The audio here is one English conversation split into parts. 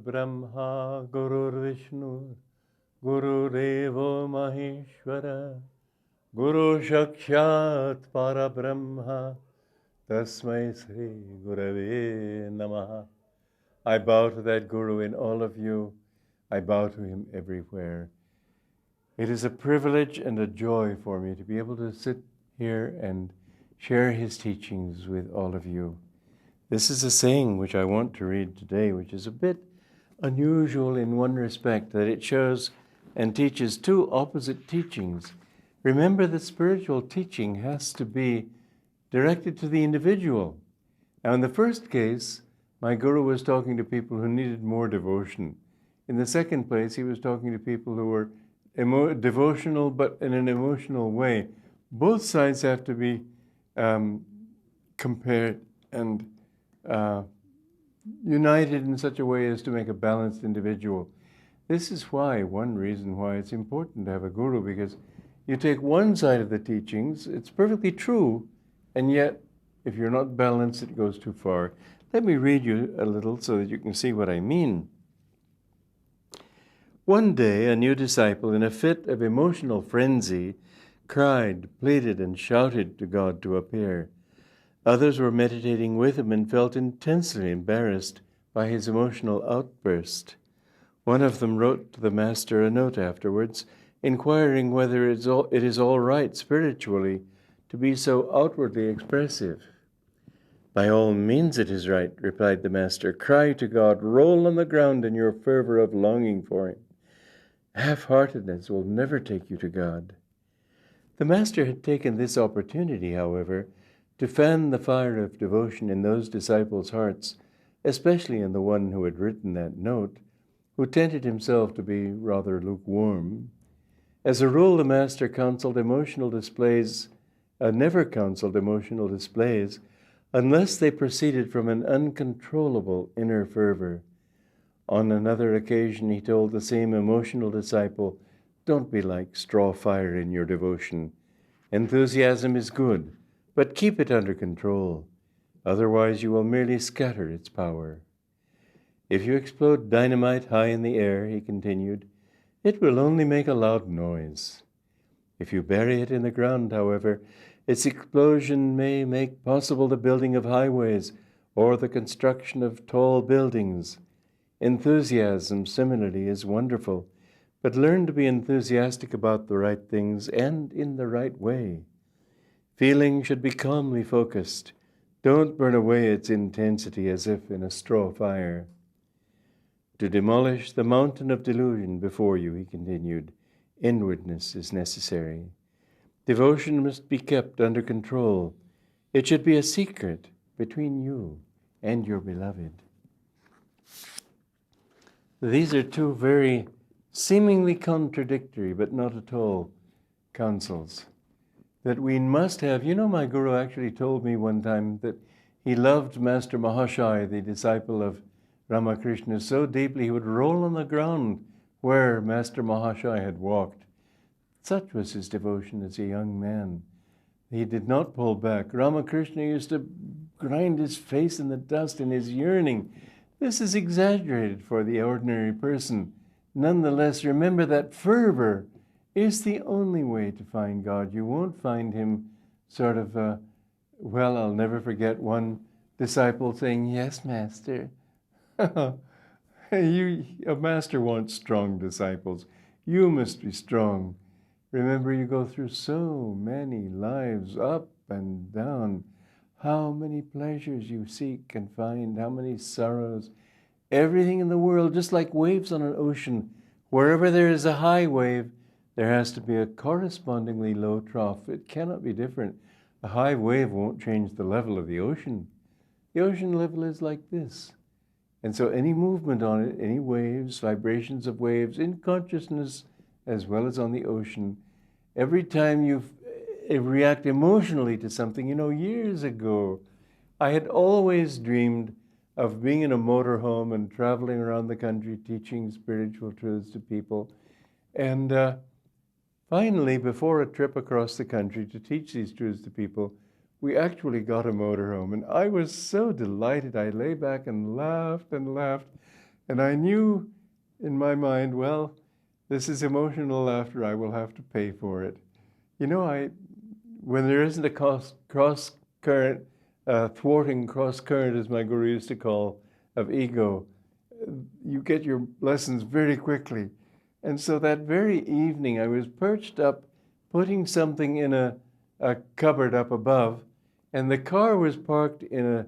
Brahma Gurur Vishnu Gurudevo Maheshwara Guru Sakshat Parabrahma Tasmai Sri Gurave Namaha. I bow to that Guru in all of you. I bow to him everywhere. It is a privilege and a joy for me to be able to sit here and share his teachings with all of you. This is a saying which I want to read today, which is a bit unusual in one respect, that it shows and teaches two opposite teachings. Remember that spiritual teaching has to be directed to the individual. Now, in the first case, my Guru was talking to people who needed more devotion. In the second place, he was talking to people who were devotional, but in an emotional way. Both sides have to be compared and united in such a way as to make a balanced individual. This is why, one reason why it's important to have a guru, because you take one side of the teachings, it's perfectly true, and yet if you're not balanced, it goes too far. Let me read you a little so that you can see what I mean. One day, a new disciple, in a fit of emotional frenzy, cried, pleaded, and shouted to God to appear. Others were meditating with him and felt intensely embarrassed by his emotional outburst. One of them wrote to the master a note afterwards, inquiring whether it is all right spiritually to be so outwardly expressive. By all means it is right, replied the master. Cry to God, roll on the ground in your fervor of longing for him. Half-heartedness will never take you to God. The master had taken this opportunity, however, to fan the fire of devotion in those disciples' hearts, especially in the one who had written that note, who tended himself to be rather lukewarm. As a rule, the master never counseled emotional displays unless they proceeded from an uncontrollable inner fervor. On another occasion, he told the same emotional disciple, "Don't be like straw fire in your devotion. Enthusiasm is good, but keep it under control. Otherwise, you will merely scatter its power. If you explode dynamite high in the air," he continued, "it will only make a loud noise. If you bury it in the ground, however, its explosion may make possible the building of highways or the construction of tall buildings. Enthusiasm, similarly, is wonderful, but learn to be enthusiastic about the right things and in the right way. Feeling should be calmly focused. Don't burn away its intensity as if in a straw fire. To demolish the mountain of delusion before you," he continued, "inwardness is necessary. Devotion must be kept under control. It should be a secret between you and your beloved." These are two very seemingly contradictory, but not at all, counsels that we must have. You know, my Guru actually told me one time that he loved Master Mahashaya, the disciple of Ramakrishna, so deeply he would roll on the ground where Master Mahashaya had walked. Such was his devotion as a young man. He did not pull back. Ramakrishna used to grind his face in the dust in his yearning. This is exaggerated for the ordinary person. Nonetheless, remember that fervor is the only way to find God. You won't find him sort of, I'll never forget one disciple saying, "Yes, Master." A master wants strong disciples. You must be strong. Remember, you go through so many lives, up and down. How many pleasures you seek and find, how many sorrows. Everything in the world, just like waves on an ocean. Wherever there is a high wave, there has to be a correspondingly low trough. It cannot be different. A high wave won't change the level of the ocean. The ocean level is like this. And so any movement on it, any waves, vibrations of waves, in consciousness as well as on the ocean, every time you react emotionally to something, years ago, I had always dreamed of being in a motorhome and traveling around the country teaching spiritual truths to people. And finally, before a trip across the country to teach these truths to people, we actually got a motorhome. And I was so delighted. I lay back and laughed. And I knew in my mind, well, this is emotional laughter. I will have to pay for it. You know, when there isn't a cross current, thwarting cross current, as my guru used to call, of ego, you get your lessons very quickly. And so that very evening, I was perched up, putting something in a cupboard up above, and the car was parked in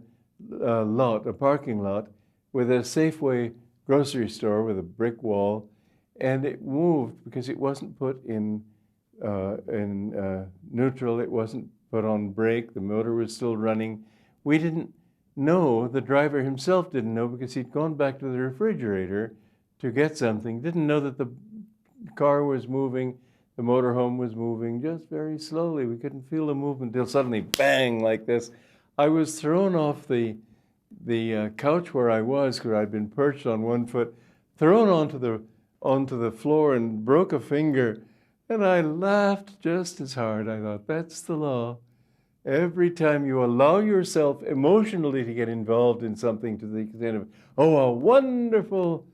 a parking lot, with a Safeway grocery store with a brick wall, and it moved because it wasn't put in neutral. It wasn't put on brake. The motor was still running. We didn't know, the driver himself didn't know, because he'd gone back to the refrigerator to get something, didn't know that the car was moving, the motorhome was moving, just very slowly. We couldn't feel the movement until suddenly, bang, like this. I was thrown off the couch where I was, because I'd been perched on one foot, thrown onto the floor and broke a finger. And I laughed just as hard. I thought, that's the law. Every time you allow yourself emotionally to get involved in something to the extent of, oh, how wonderful,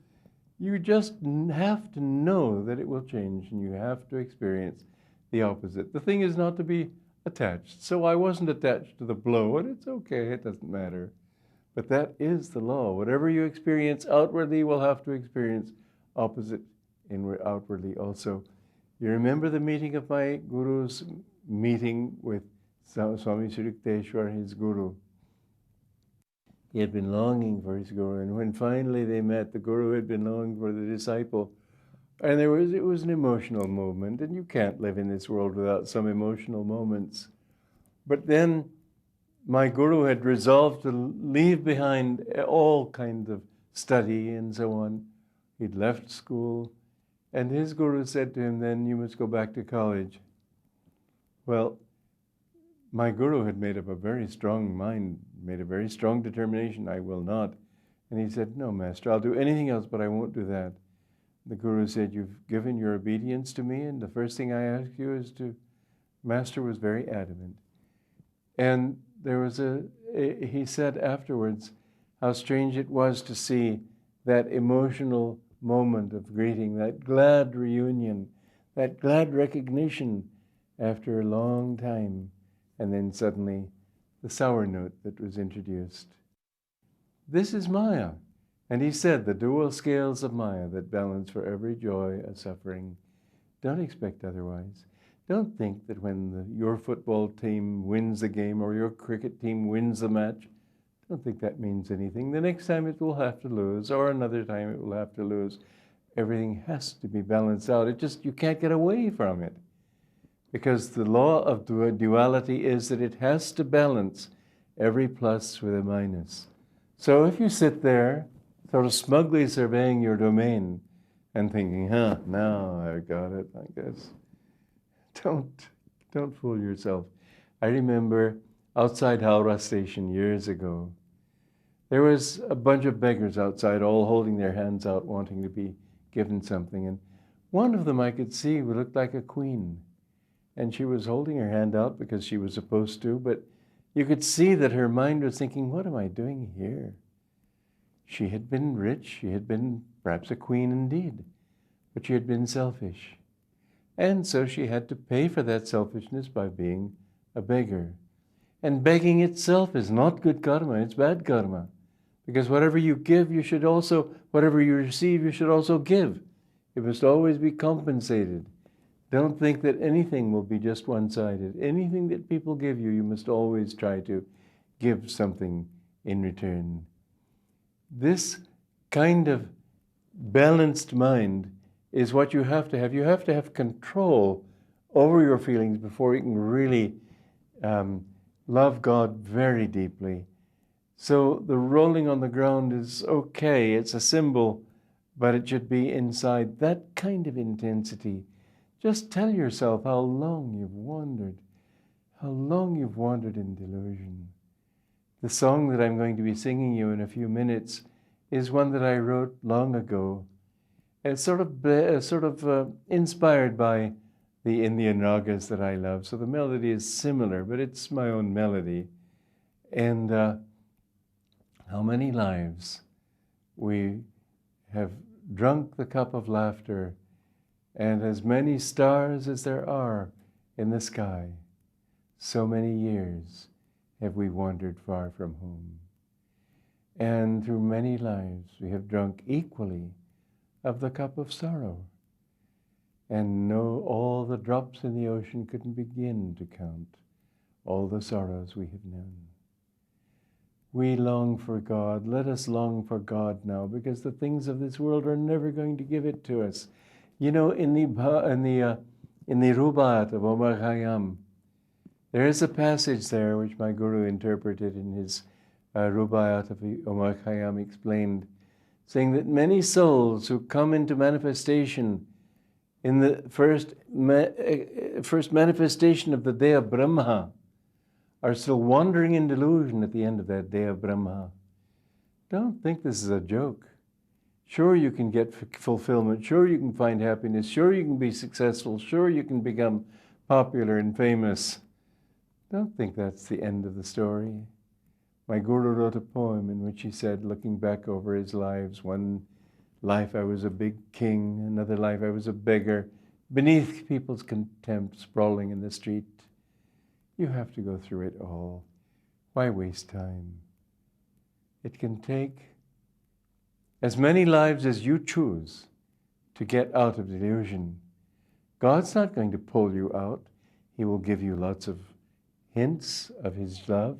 you just have to know that it will change, and you have to experience the opposite. The thing is not to be attached. So I wasn't attached to the blow, and it's okay, it doesn't matter. But that is the law. Whatever you experience outwardly, you will have to experience opposite outwardly also. You remember the meeting of my guru's meeting with Swami Sri Yukteswar, his guru. He had been longing for his guru, and when finally they met, the guru had been longing for the disciple. And it was an emotional moment, and you can't live in this world without some emotional moments. But then my guru had resolved to leave behind all kinds of study and so on. He'd left school, and his guru said to him, then you must go back to college. Well, my guru had made up a very strong mind, made a very strong determination, I will not. And he said, no, Master, I'll do anything else, but I won't do that. The guru said, you've given your obedience to me, and the first thing I ask you is to... Master was very adamant. And there was he said afterwards how strange it was to see that emotional moment of greeting, that glad reunion, that glad recognition after a long time, and then suddenly the sour note that was introduced. This is Maya. And he said, the dual scales of Maya that balance for every joy a suffering. Don't expect otherwise. Don't think that when your football team wins the game or your cricket team wins the match, don't think that means anything. The next time it will have to lose, or another time it will have to lose. Everything has to be balanced out. You can't get away from it. Because the law of duality is that it has to balance every plus with a minus. So if you sit there, sort of smugly surveying your domain and thinking, now I got it, I guess. Don't fool yourself. I remember outside Howrah Station years ago, there was a bunch of beggars outside, all holding their hands out, wanting to be given something. And one of them I could see looked like a queen. And she was holding her hand out because she was supposed to, but you could see that her mind was thinking, what am I doing here? She had been rich, she had been perhaps a queen indeed, but she had been selfish. And so she had to pay for that selfishness by being a beggar. And begging itself is not good karma, it's bad karma. Because whatever you give, whatever you receive, you should also give. It must always be compensated. Don't think that anything will be just one-sided. Anything that people give you, you must always try to give something in return. This kind of balanced mind is what you have to have. You have to have control over your feelings before you can really love God very deeply. So the rolling on the ground is okay, it's a symbol, but it should be inside that kind of intensity. Just tell yourself how long you've wandered in delusion. The song that I'm going to be singing you in a few minutes is one that I wrote long ago. It's sort of inspired by the Indian ragas that I love. So the melody is similar, but it's my own melody. And how many lives we have drunk the cup of laughter, and as many stars as there are in the sky, so many years have we wandered far from home. And through many lives we have drunk equally of the cup of sorrow, and know all the drops in the ocean couldn't begin to count all the sorrows we have known. We long for God. Let us long for God now, because the things of this world are never going to give it to us. You know, in the Rubaiyat of Omar Khayyam, there is a passage there which my Guru interpreted in his Rubaiyat of Omar Khayyam, explained, saying that many souls who come into manifestation in the first manifestation of the day of Brahma are still wandering in delusion at the end of that day of Brahma. Don't think this is a joke. Sure, you can get fulfillment. Sure, you can find happiness. Sure, you can be successful. Sure, you can become popular and famous. Don't think that's the end of the story. My Guru wrote a poem in which he said, looking back over his lives, one life I was a big king, another life I was a beggar, beneath people's contempt, sprawling in the street. You have to go through it all. Why waste time? It can take as many lives as you choose to get out of delusion. God's not going to pull you out. He will give you lots of hints of His love,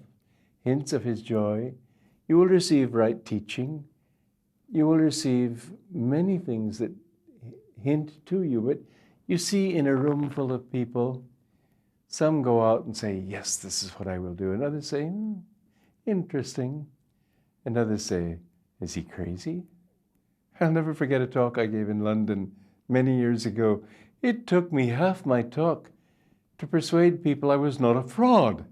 hints of His joy. You will receive right teaching. You will receive many things that hint to you. But you see, in a room full of people, some go out and say, yes, this is what I will do. And others say, interesting. And others say, is he crazy? I'll never forget a talk I gave in London many years ago. It took me half my talk to persuade people I was not a fraud.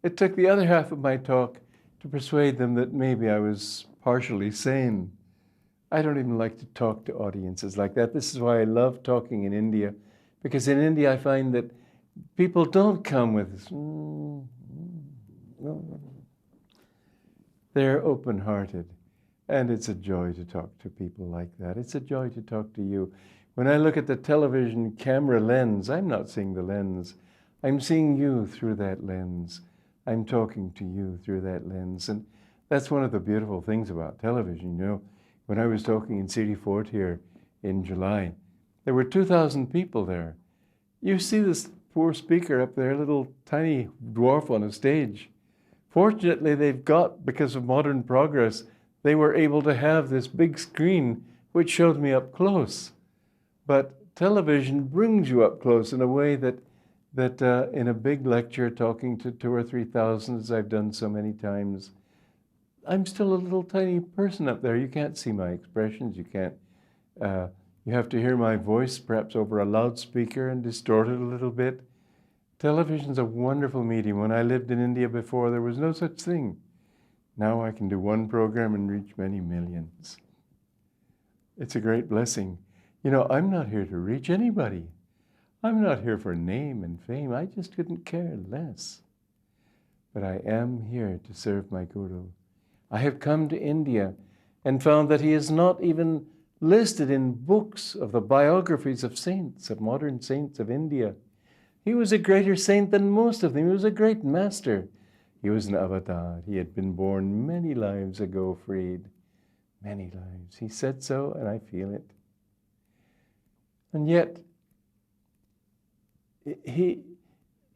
It took the other half of my talk to persuade them that maybe I was partially sane. I don't even like to talk to audiences like that. This is why I love talking in India, because in India I find that people don't come with this. They're open-hearted, and it's a joy to talk to people like that. It's a joy to talk to you. When I look at the television camera lens, I'm not seeing the lens. I'm seeing you through that lens. I'm talking to you through that lens. And that's one of the beautiful things about television. You know, when I was talking in City Fort here in July, there were 2,000 people there. You see this poor speaker up there, a little tiny dwarf on a stage. Fortunately, they've got, because of modern progress, they were able to have this big screen which showed me up close. But television brings you up close in a way that in a big lecture talking to 2,000 or 3,000, as I've done so many times, I'm still a little tiny person up there. You can't see my expressions. You can't. You have to hear my voice perhaps over a loudspeaker and distort it a little bit. Television's a wonderful medium. When I lived in India before, there was no such thing. Now I can do one program and reach many millions. It's a great blessing. You know, I'm not here to reach anybody. I'm not here for name and fame. I just couldn't care less. But I am here to serve my Guru. I have come to India and found that he is not even listed in books of the biographies of saints, of modern saints of India. He was a greater saint than most of them. He was a great master. He was an avatar. He had been born many lives ago, freed. Many lives. He said so, and I feel it. And yet,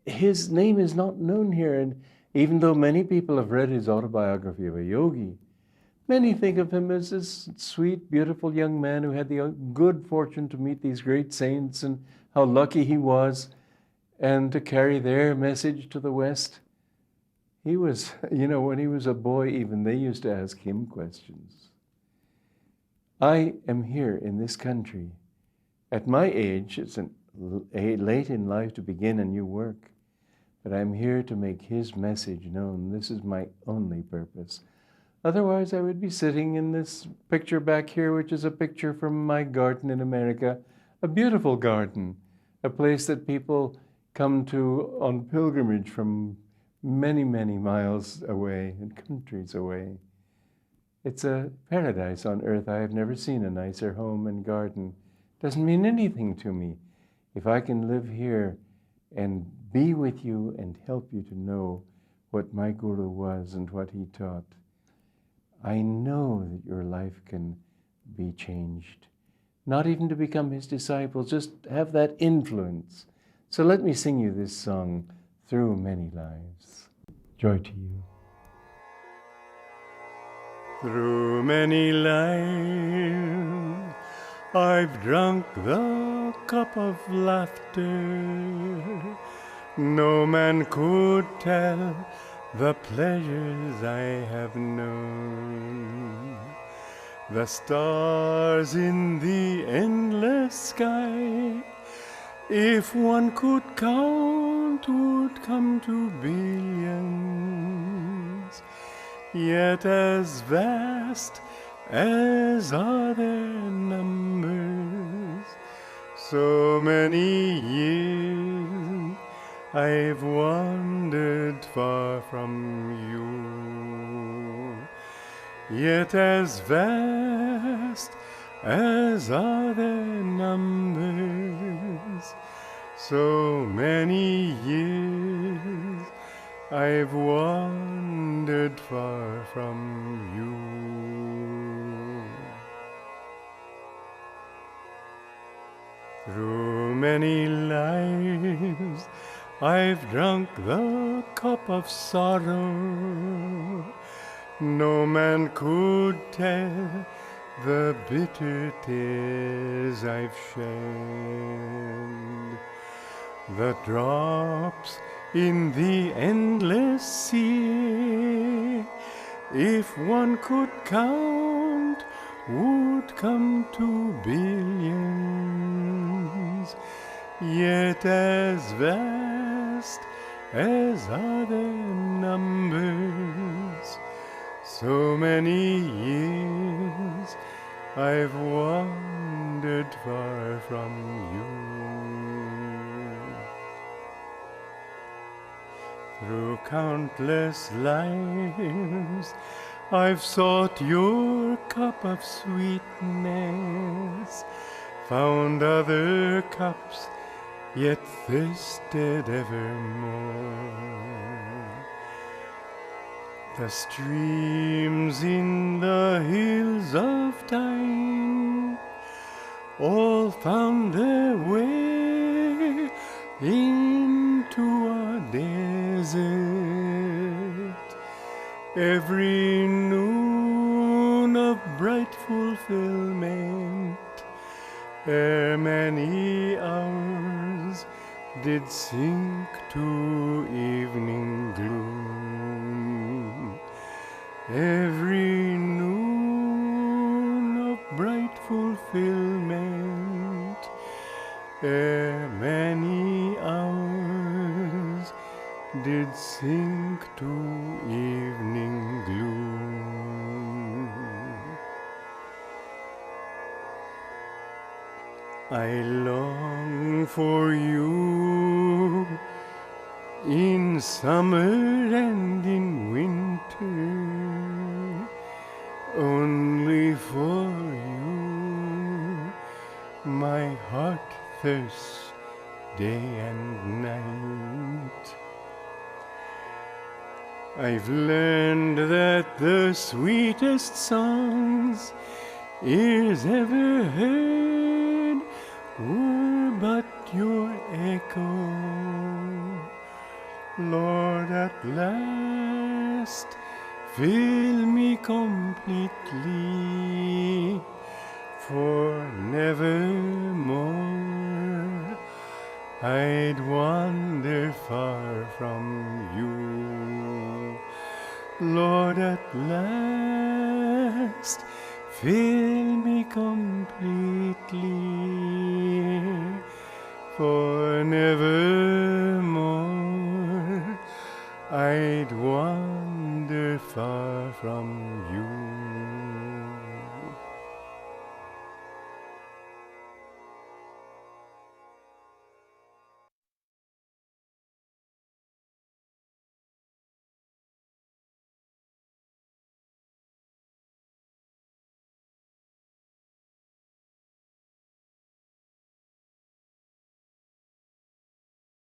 his name is not known here. And even though many people have read his autobiography of a yogi, many think of him as this sweet, beautiful young man who had the good fortune to meet these great saints and how lucky he was and to carry their message to the West. He was, you know, when he was a boy, even they used to ask him questions. I am here in this country. At my age, it's late in life to begin a new work, but I'm here to make his message known. This is my only purpose. Otherwise, I would be sitting in this picture back here, which is a picture from my garden in America, a beautiful garden, a place that people come to on pilgrimage from many, many miles away and countries away. It's a paradise on earth. I have never seen a nicer home and garden. Doesn't mean anything to me. If I can live here and be with you and help you to know what my Guru was and what he taught, I know that your life can be changed. Not even to become his disciple, just have that influence. So let me sing you this song, Through Many Lives. Joy to you. Through many lives, I've drunk the cup of laughter. No man could tell the pleasures I have known. The stars in the endless sky, if one could count, would come to billions. Yet as vast as are their numbers, so many years I've wandered far from you. Yet as vast as are their numbers, so many years I've wandered far from you. Through many lives, I've drunk the cup of sorrow. No man could tell the bitter tears I've shed. The drops in the endless sea, if one could count, would come to billions. Yet as vast as are their numbers, so many years I've wandered far from you. Through countless lives, I've sought your cup of sweetness, found other cups, yet thirsted evermore. The streams in the hills of time all found their way into a desert. Every noon of bright fulfillment, ere many hours did sink to evening gloom. Every noon of bright fulfillment, ere many hours did sink to evening gloom. I long for you in summer and in winter, only for you my heart thirsts day and night. I've learned that the sweetest songs ears ever heard were but your echo. Lord, at last fill me completely, for nevermore I'd wander far from you. Lord, at last fill me completely, for nevermore I'd wander far from